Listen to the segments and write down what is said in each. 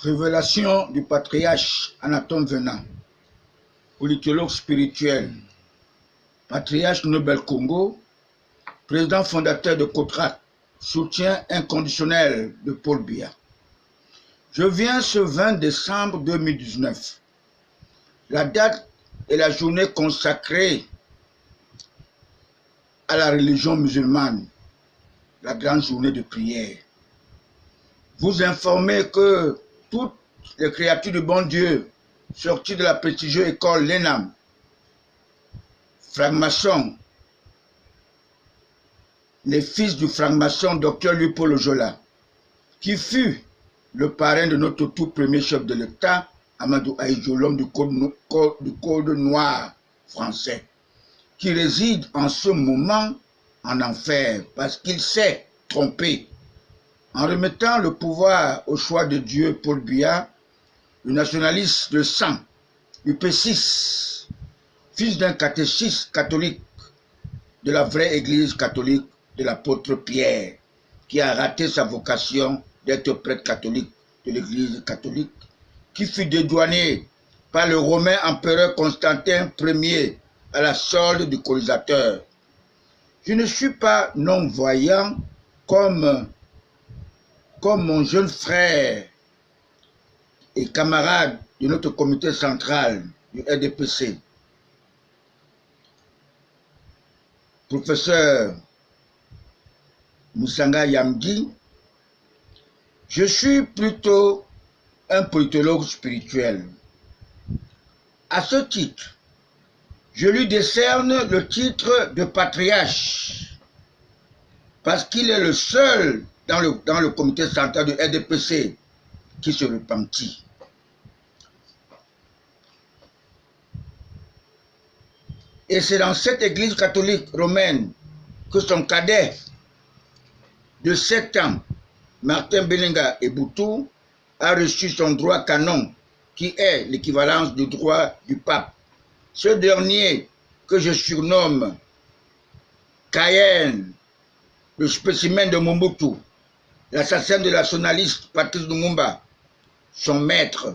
Révélation du patriarche Anatome Venant, politologue spirituel, patriarche Nobel Congo, président fondateur de COTRAC, soutien inconditionnel de Paul Biya. Je viens ce 20 décembre 2019. La date est la journée consacrée à la religion musulmane, la grande journée de prière. Vous informez que toutes les créatures du bon Dieu sorties de la prestigieuse école l'ENAM, franc-maçon, les fils du franc-maçon Dr Louis-Paul Ojola, qui fut le parrain de notre tout premier chef de l'État, Amadou Ahidjo, l'homme du code noir français, qui réside en ce moment en enfer parce qu'il s'est trompé. En remettant le pouvoir au choix de Dieu, Paul Biya, le nationaliste de sang, UP6, fils d'un catéchiste catholique de la vraie église catholique de l'apôtre Pierre, qui a raté sa vocation d'être prêtre catholique de l'église catholique, qui fut dédouané par le romain empereur Constantin Ier à la solde du colonisateur. Je ne suis pas non-voyant comme mon jeune frère et camarade de notre comité central du RDPC, professeur Moussanga Yamdi. Je suis plutôt un politologue spirituel. À ce titre, je lui décerne le titre de patriarche parce qu'il est le seul dans le comité central du RDPC qui se repentit. Et c'est dans cette église catholique romaine que son cadet de 7 ans, Martin Belinga Eboutou, a reçu son droit canon, qui est l'équivalence du droit du pape. Ce dernier, que je surnomme Cayenne, le spécimen de Mobutu, l'assassin de la nationaliste Patrice Lumumba, son maître,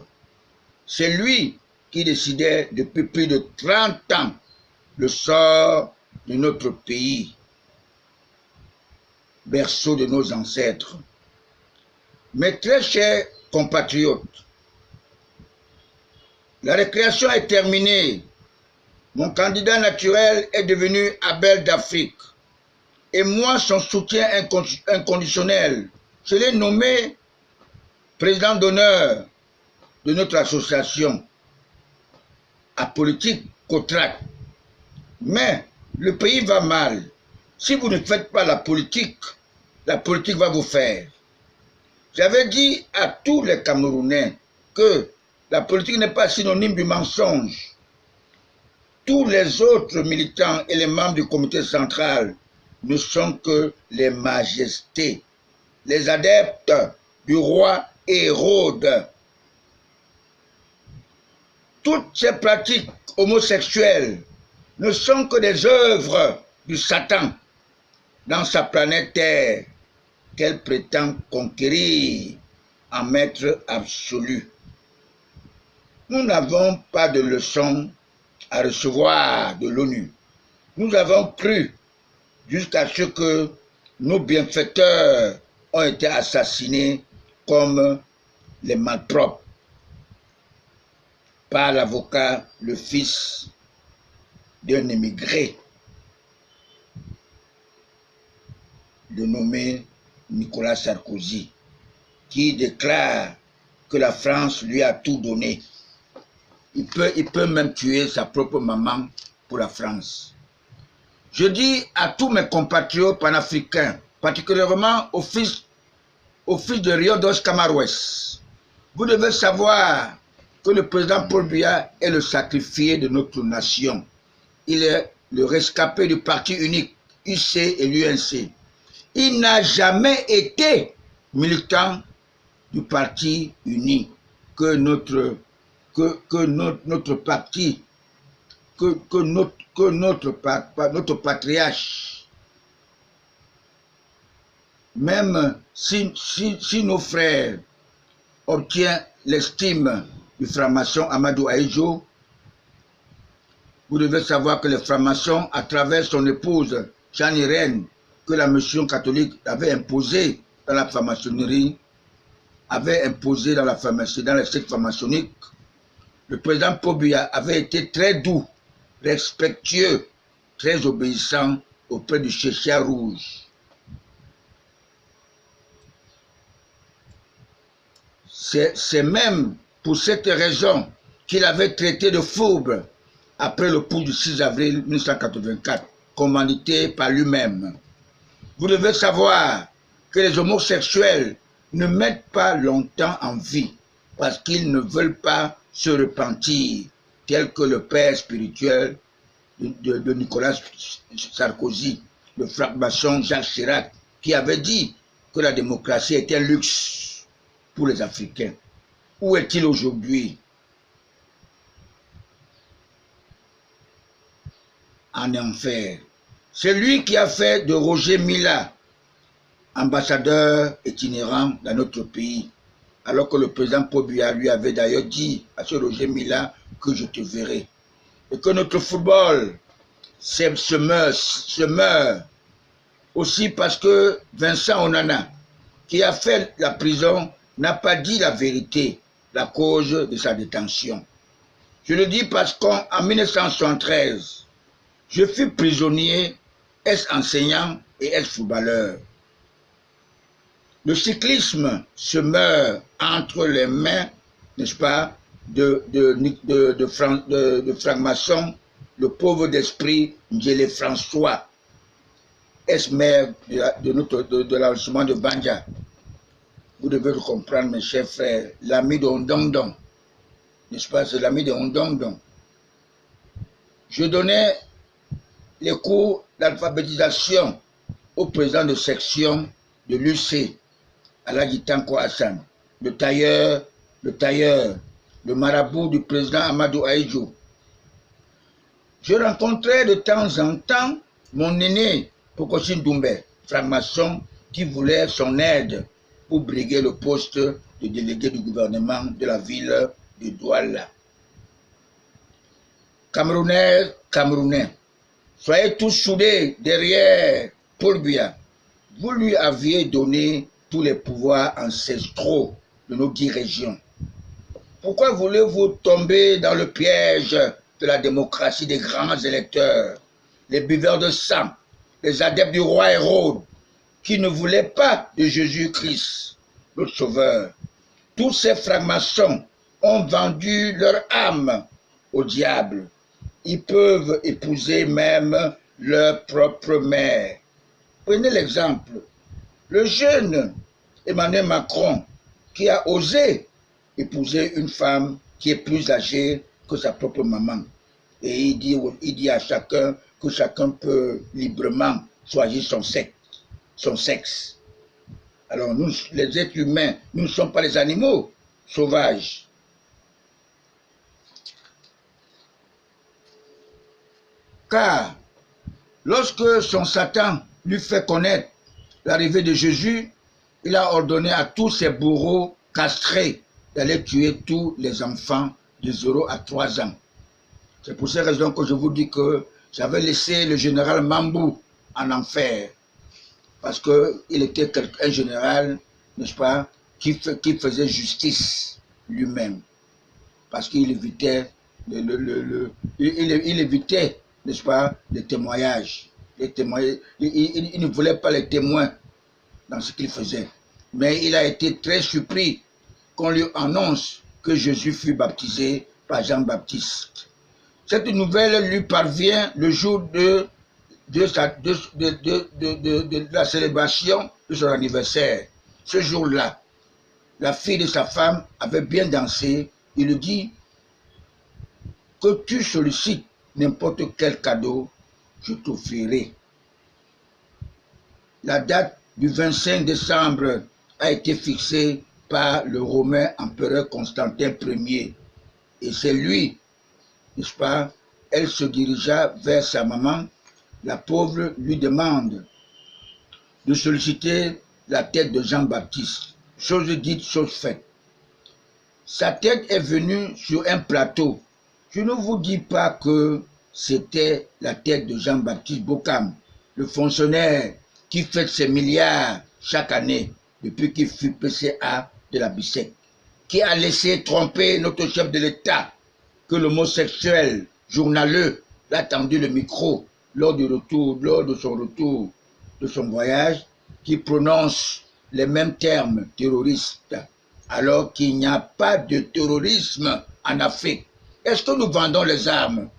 c'est lui qui décidait depuis plus de 30 ans le sort de notre pays, berceau de nos ancêtres. Mes très chers compatriotes, la récréation est terminée. Mon candidat naturel est devenu Abel d'Afrique. Et moi, son soutien inconditionnel, je l'ai nommé président d'honneur de notre association à politique COTRAC. Mais le pays va mal. Si vous ne faites pas la politique va vous faire. J'avais dit à tous les Camerounais que la politique n'est pas synonyme du mensonge. Tous les autres militants et les membres du comité central ne sont que les majestés, les adeptes du roi Hérode. Toutes ces pratiques homosexuelles ne sont que des œuvres du Satan dans sa planète Terre qu'elle prétend conquérir en maître absolu. Nous n'avons pas de leçons à recevoir de l'ONU. Nous avons cru jusqu'à ce que nos bienfaiteurs ont été assassinés comme les malpropres par l'avocat, le fils d'un émigré de nommé Nicolas Sarkozy, qui déclare que la France lui a tout donné. Il peut même tuer sa propre maman pour la France. Je dis à tous mes compatriotes panafricains, particulièrement au fils de Rio dos Camaroes, vous devez savoir que le président Paul Biya est le sacrifié de notre nation. Il est le rescapé du parti unique, UC et l'UNC. Il n'a jamais été militant du parti uni que notre patriarche. Même si nos frères obtient l'estime du franc-maçon Amadou Ahidjo, vous devez savoir que le franc-maçon, à travers son épouse Jeanne Irène, que la mission catholique avait imposée dans la franc-maçonnerie, avait imposé dans la pharmacie, dans les sectes franc-maçonniques, le président Paul Biya avait été très doux, respectueux, très obéissant auprès du Chéchia rouge. C'est même pour cette raison qu'il avait traité de fourbe après le coup du 6 avril 1984, commandité par lui-même. Vous devez savoir que les homosexuels ne mettent pas longtemps en vie parce qu'ils ne veulent pas se repentir, tel que le père spirituel de Nicolas Sarkozy, le franc-maçon Jacques Chirac, qui avait dit que la démocratie était un luxe pour les Africains. Où est-il aujourd'hui? En enfer. C'est lui qui a fait de Roger Mila ambassadeur itinérant dans notre pays, alors que le président Paul Biya lui avait d'ailleurs dit à ce Roger Mila que je te verrai. Et que notre football se meurt aussi parce que Vincent Onana, qui a fait la prison, n'a pas dit la vérité, la cause de sa détention. Je le dis parce qu'en 1973, je fus prisonnier, ex-enseignant et ex-footballeur. Le cyclisme se meurt entre les mains, n'est-ce pas, de franc-maçon, le pauvre d'esprit Ndjele François, ex-maire de l'arrondissement de Banja. Vous devez le comprendre, mes chers frères, l'ami de Ondongdong, n'est-ce pas, c'est l'ami de Ondongdong. Je donnais les cours d'alphabétisation au président de section de l'UC, Aladji Tanko Hassan, le tailleur, le marabout du président Amadou Ahidjo. Je rencontrais de temps en temps mon aîné, Pokosin Doumbé, franc-maçon, qui voulait son aide pour briguer le poste de délégué du gouvernement de la ville de Douala. Camerounais, soyez tous soudés derrière Paul Biya. Vous lui aviez donné tous les pouvoirs ancestraux de nos 10 régions. Pourquoi voulez-vous tomber dans le piège de la démocratie des grands électeurs, les buveurs de sang, les adeptes du roi Hérode, qui ne voulaient pas de Jésus-Christ, notre sauveur? Tous ces francs-maçons ont vendu leur âme au diable. Ils peuvent épouser même leur propre mère. Prenez l'exemple. Le jeune Emmanuel Macron qui a osé épouser une femme qui est plus âgée que sa propre maman. Et il dit à chacun que chacun peut librement choisir son sexe. Alors nous, les êtres humains, nous ne sommes pas les animaux sauvages. Car lorsque son Satan lui fait connaître l'arrivée de Jésus, il a ordonné à tous ses bourreaux castrés d'aller tuer tous les enfants de 0 à 3 ans. C'est pour ces raisons que je vous dis que j'avais laissé le général Mambou en enfer. Parce qu'il était un général, n'est-ce pas, qui faisait justice lui-même. Parce qu'il évitait, il évitait, n'est-ce pas, les témoignages. Il ne voulait pas les témoins dans ce qu'il faisait. Mais il a été très surpris qu'on lui annonce que Jésus fut baptisé par Jean-Baptiste. Cette nouvelle lui parvient le jour de la célébration de son anniversaire. Ce jour-là, la fille de sa femme avait bien dansé. Il lui dit que tu sollicites n'importe quel cadeau, je t'offrirai. La date du 25 décembre a été fixée par le Romain empereur Constantin Ier. Et c'est lui, n'est-ce pas, elle se dirigea vers sa maman. La pauvre lui demande de solliciter la tête de Jean-Baptiste. Chose dite, chose faite. sa tête est venue sur un plateau. Je ne vous dis pas que c'était la tête de Jean-Baptiste Bokam, le fonctionnaire qui fait ses milliards chaque année depuis qu'il fut PCA de la BICEC, qui a laissé tromper notre chef de l'État, que l'homosexuel journaleux l'a tendu le micro lors de son voyage, qui prononce les mêmes termes terroristes, alors qu'il n'y a pas de terrorisme en Afrique. Est-ce que nous vendons les armes?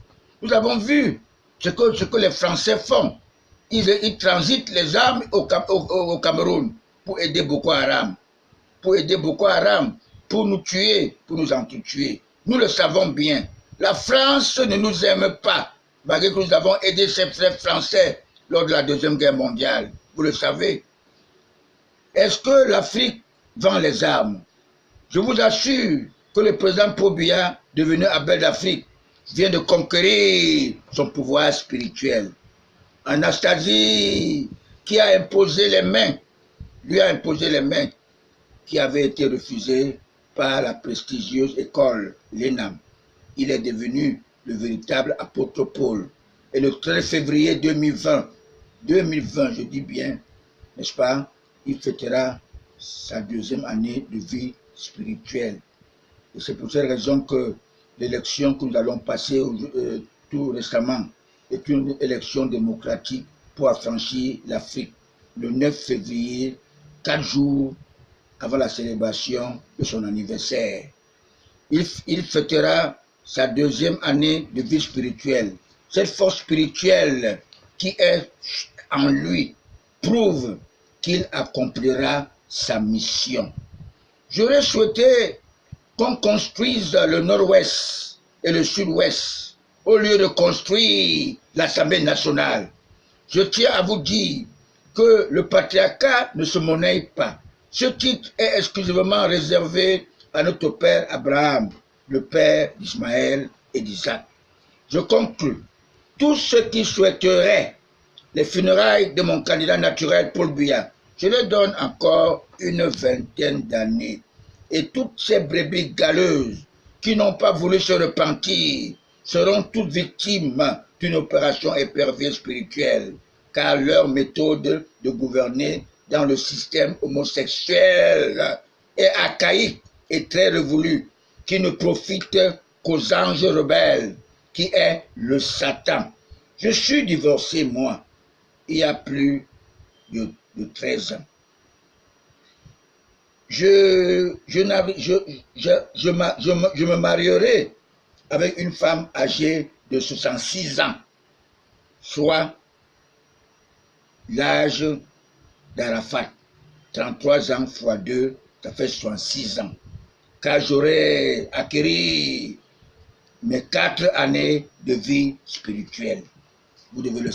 Nous avons vu ce que les Français font. Ils transitent les armes au Cameroun pour aider Boko Haram. Pour nous tuer, pour nous entretuer. Nous le savons bien. La France ne nous aime pas, malgré que nous avons aidé ses frères français lors de la Deuxième Guerre mondiale. Vous le savez. Est-ce que l'Afrique vend les armes? Je vous assure que le président Paul Biya, devenu Abel d'Afrique, vient de conquérir son pouvoir spirituel. Anastasie, qui a imposé les mains, lui a imposé les mains, qui avaient été refusées par la prestigieuse école l'ENAM. Il est devenu le véritable apôtre Paul. Et le 13 février 2020, je dis bien, n'est-ce pas, il fêtera sa deuxième année de vie spirituelle. Et c'est pour cette raison que l'élection que nous allons passer tout récemment est une élection démocratique pour affranchir l'Afrique. Le 9 février, 4 jours avant la célébration de son anniversaire. Il fêtera sa deuxième année de vie spirituelle. Cette force spirituelle qui est en lui prouve qu'il accomplira sa mission. J'aurais souhaité qu'on construise le nord-ouest et le sud-ouest au lieu de construire l'Assemblée nationale. Je tiens à vous dire que le patriarcat ne se monnaie pas. Ce titre est exclusivement réservé à notre père Abraham, le père d'Ismaël et d'Isaac. Je conclus. Tous ceux qui souhaiteraient les funérailles de mon candidat naturel Paul Biya, je leur donne encore une vingtaine d'années. Et toutes ces brebis galeuses qui n'ont pas voulu se repentir seront toutes victimes d'une opération épervière spirituelle, car leur méthode de gouverner dans le système homosexuel est archaïque et très révolue, qui ne profite qu'aux anges rebelles, qui est le Satan. Je suis divorcé, moi, il y a plus de 13 ans. Je me marierai avec une femme âgée de 66 ans, soit l'âge d'Arafat. 33 ans x 2, ça fait 66 ans. Car j'aurai acquis mes 4 années de vie spirituelle. Vous devez le